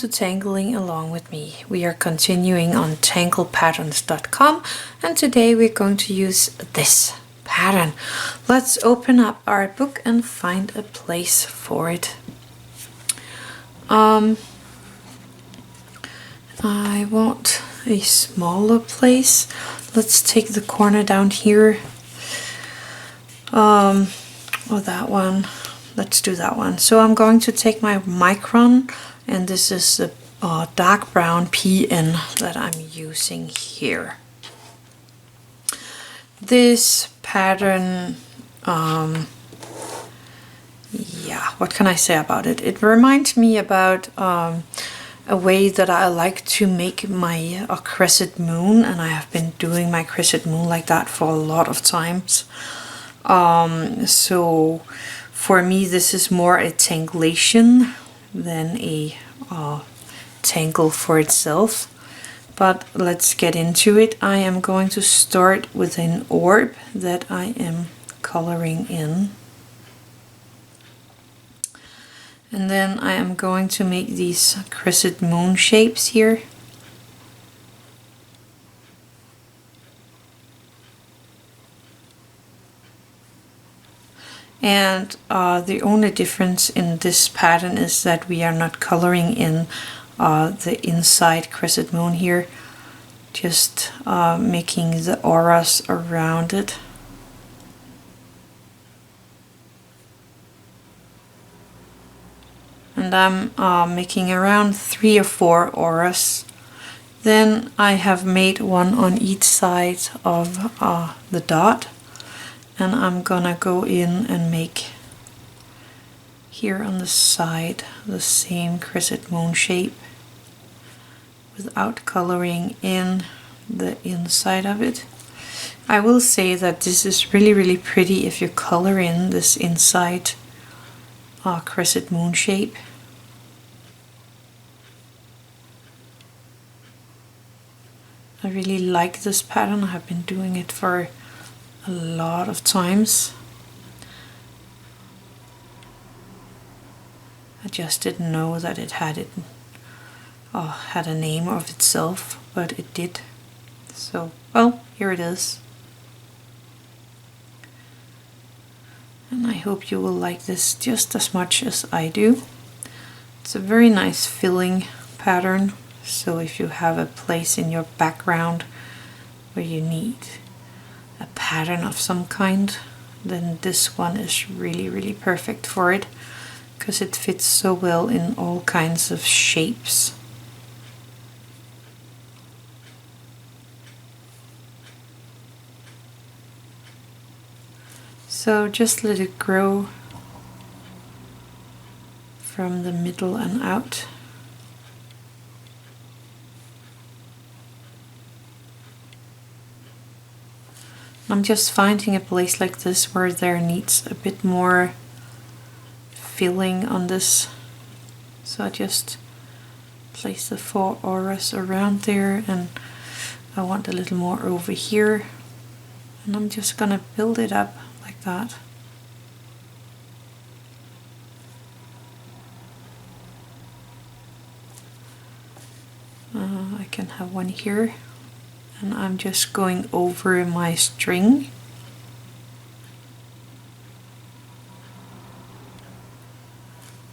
to Tangling Along with me. We are continuing on tanglepatterns.com, and today we're going to use this pattern. Let's open up our book and find a place for it. I want a smaller place. Let's take the corner down here. Or that one. Let's do that one. So I'm going to take my Micron, and this is the dark brown PN that I'm using here. This pattern, yeah, what can I say about it? It reminds me about a way that I like to make my crescent moon, and I have been doing my crescent moon like that for a lot of times. So for me this is more a tangulation than a tangle for itself. But let's get into it. I am going to start with an orb that I am coloring in. And then I am going to make these crescent moon shapes here. And the only difference in this pattern is that we are not coloring in the inside crescent moon here, just making the auras around it. And I'm making around 3 or 4 auras. Then I have made one on each side of the dot. And I'm gonna go in and make here on the side the same crescent moon shape without coloring in the inside of it. I will say that this is really pretty if you color in this inside crescent moon shape. I really like this pattern. I have been doing it for a lot of times. I just didn't know that it had a name of itself, but it did. So, well, here it is. And I hope you will like this just as much as I do. It's a very nice filling pattern, so if you have a place in your background where you need a pattern of some kind, then this one is really perfect for it, because it fits so well in all kinds of shapes. So just let it grow from the middle and out. I'm just finding a place like this where there needs a bit more filling on this. So I just place the 4 auras around there, and I want a little more over here. And I'm just gonna build it up like that. I can have one here. And I'm just going over my string.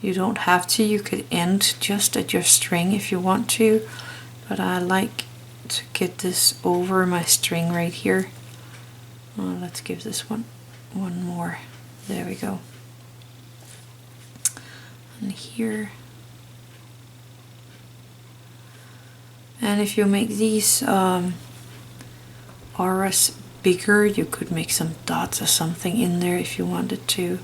You don't have to, you could end just at your string if you want to, but I like to get this over my string right here. Let's give this one more. There we go. And here. And if you make these auras bigger, you could make some dots or something in there if you wanted to.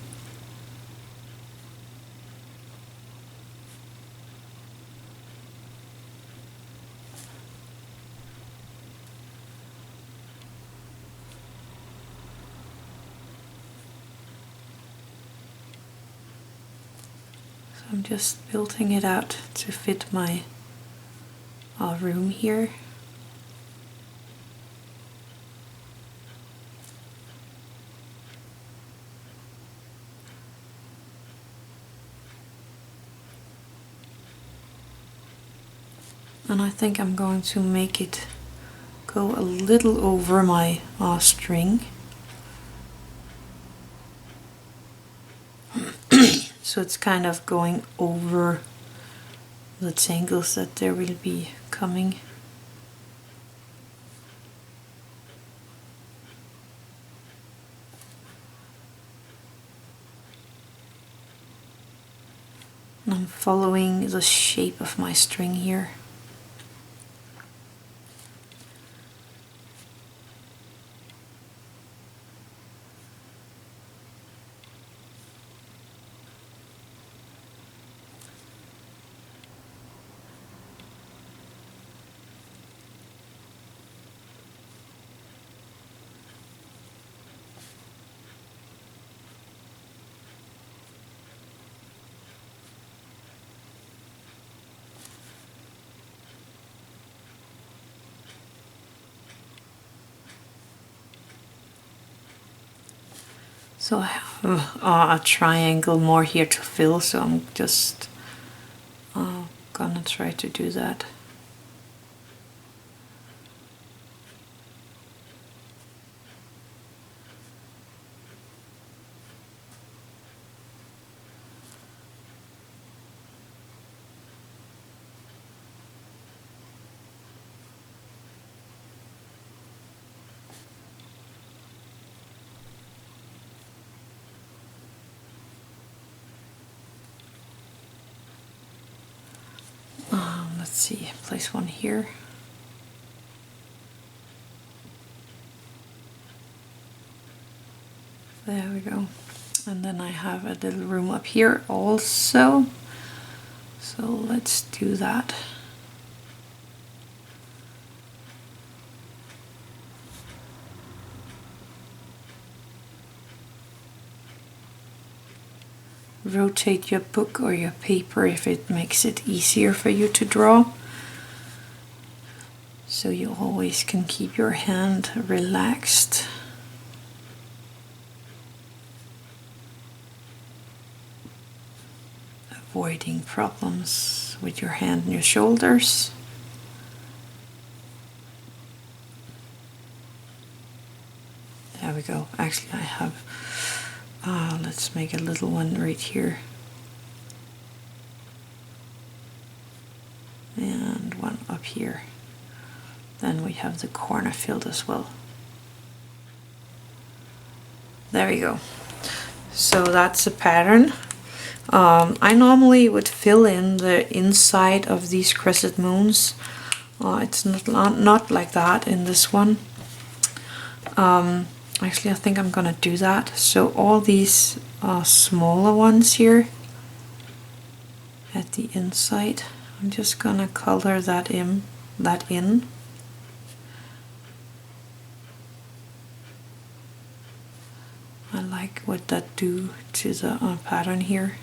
So I'm just building it out to fit my room here. And I think I'm going to make it go a little over my string. So it's kind of going over the tangles that there will be coming. And I'm following the shape of my string here. So I have a triangle more here to fill, so I'm just gonna try to do that. Let's see, place one here. There we go. And then I have a little room up here also. So let's do that. Rotate your book or your paper if it makes it easier for you to draw. So you always can keep your hand relaxed. Avoiding problems with your hand and your shoulders. There we go. Actually, I have, let's make a little one right here. And one up here. Then we have the corner filled as well. There we go. So that's the pattern. I normally would fill in the inside of these crescent moons. It's not like that in this one. Actually, I think I'm gonna do that. So all these smaller ones here at the inside, I'm just gonna color that in. I like what that do to the pattern here.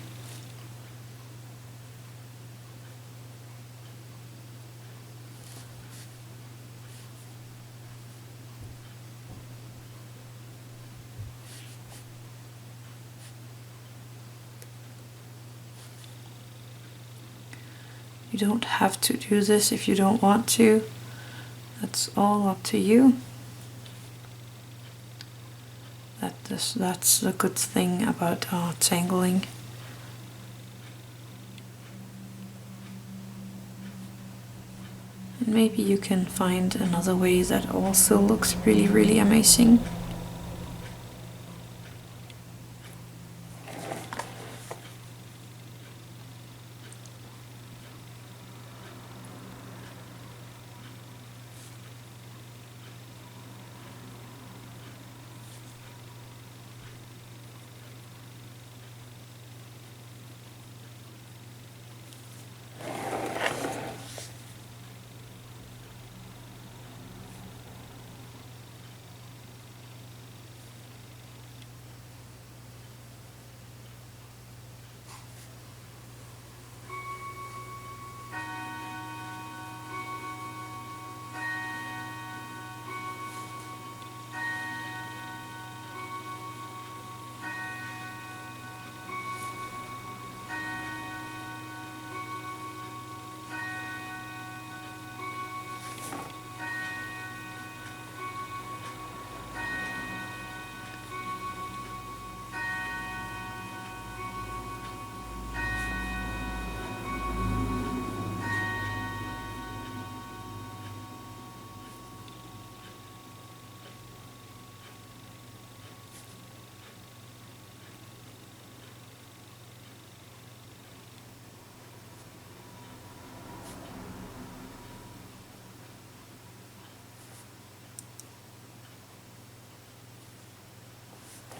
You don't have to do this if you don't want to. That's all up to you. That's the good thing about tangling. And maybe you can find another way that also looks really, really amazing.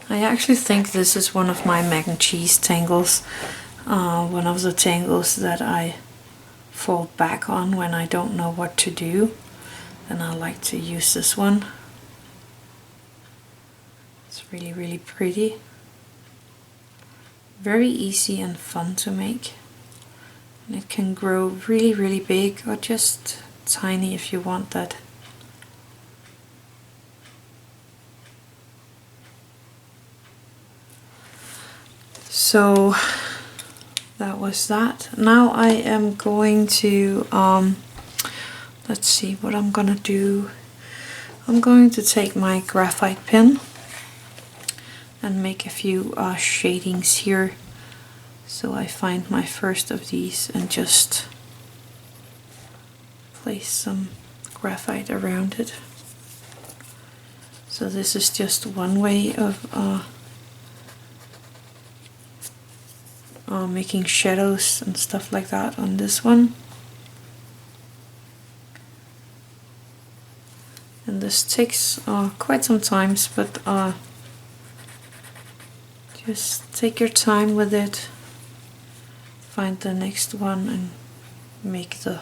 I actually think this is one of my mac and cheese tangles, one of the tangles that I fall back on when I don't know what to do, and I like to use this one. It's really, really pretty. Very easy and fun to make. And it can grow really, really big or just tiny if you want that. So that was that. Now I am going to, let's see what I'm gonna do. I'm going to take my graphite pen and make a few shadings here. So I find my first of these and just place some graphite around it. So this is just one way of making shadows and stuff like that on this one. And this takes quite some time, but just take your time with it. Find the next one and make the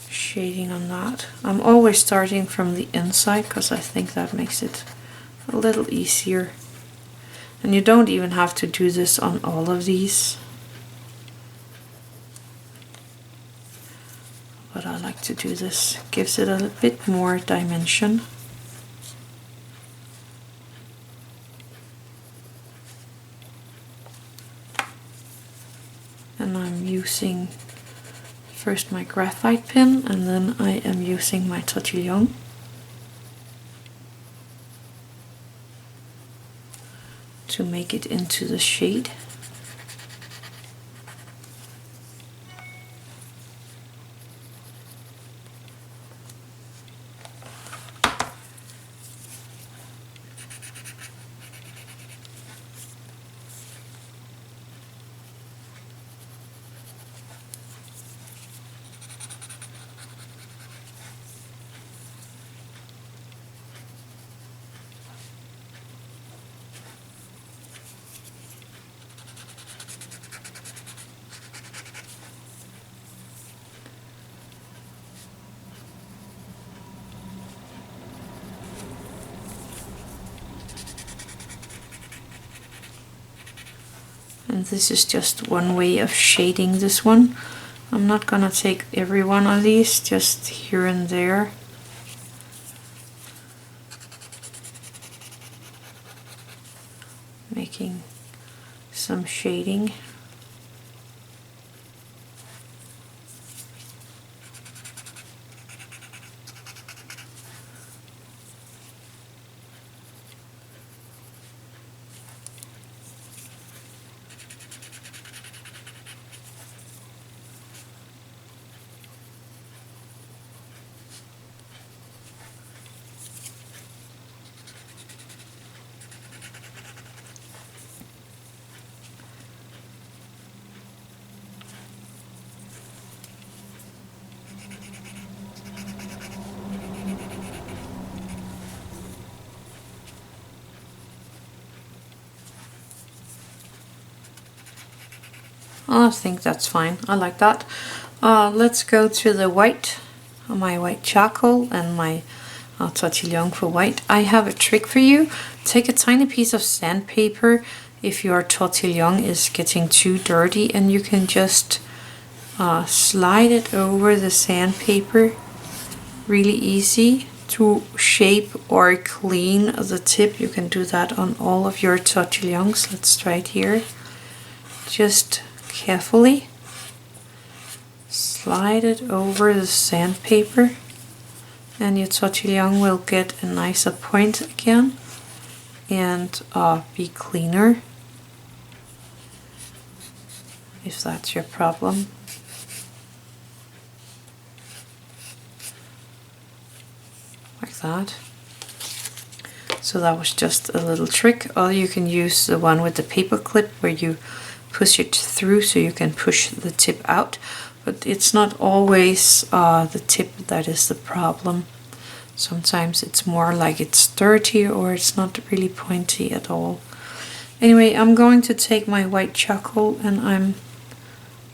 shading on that. I'm always starting from the inside because I think that makes it a little easier. And you don't even have to do this on all of these. But I like to do this. Gives it a bit more dimension. And I'm using first my graphite pen, and then I am using my Tortillion. To make it into the shade. And this is just one way of shading this one. I'm not gonna take every one of these, just here and there. Making some shading. I think that's fine. I like that. Let's go to the white, my white charcoal and my Tortillion for white. I have a trick for you. Take a tiny piece of sandpaper if your Tortillion is getting too dirty, and you can just slide it over the sandpaper. Really easy to shape or clean the tip. You can do that on all of your Tortillions. Let's try it here. Just carefully slide it over the sandpaper, and your Tortillion will get a nicer point again and be cleaner if that's your problem. Like that. So that was just a little trick. Or you can use the one with the paper clip where you push it through so you can push the tip out, but it's not always the tip that is the problem. Sometimes it's more like it's dirty or it's not really pointy at all. Anyway, I'm going to take my white charcoal and I'm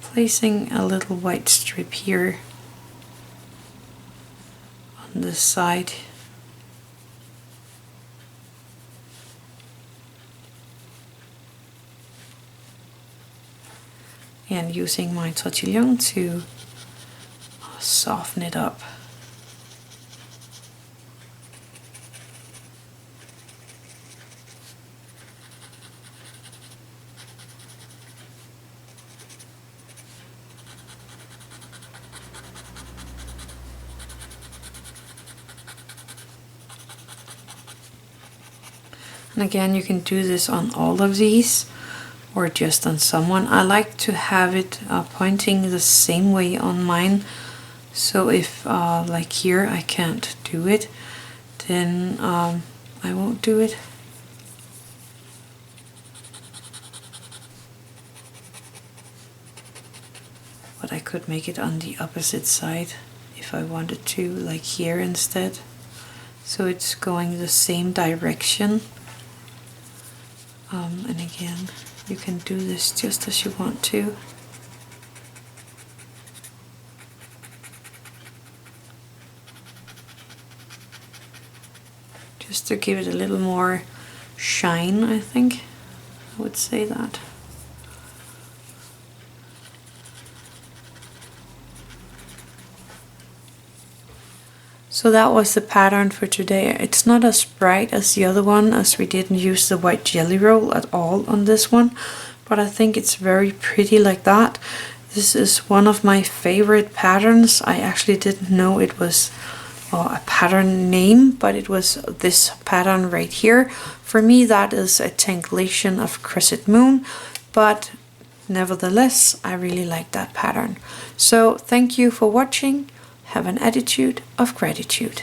placing a little white strip here on this side. And using my tortillon to soften it up. And again, you can do this on all of these or just on someone. I like to have it pointing the same way on mine. So if like here I can't do it, then I won't do it. But I could make it on the opposite side if I wanted to, like here instead. So it's going the same direction. And again, you can do this just as you want to. Just to give it a little more shine, I think I would say that. So that was the pattern for today. It's not as bright as the other one, as we didn't use the white jelly roll at all on this one, but I think it's very pretty like that. This is one of my favorite patterns. I actually didn't know it was a pattern name, but it was this pattern right here. For me, that is a tangulation of crescent moon, but nevertheless, I really like that pattern. So thank you for watching. Have an attitude of gratitude.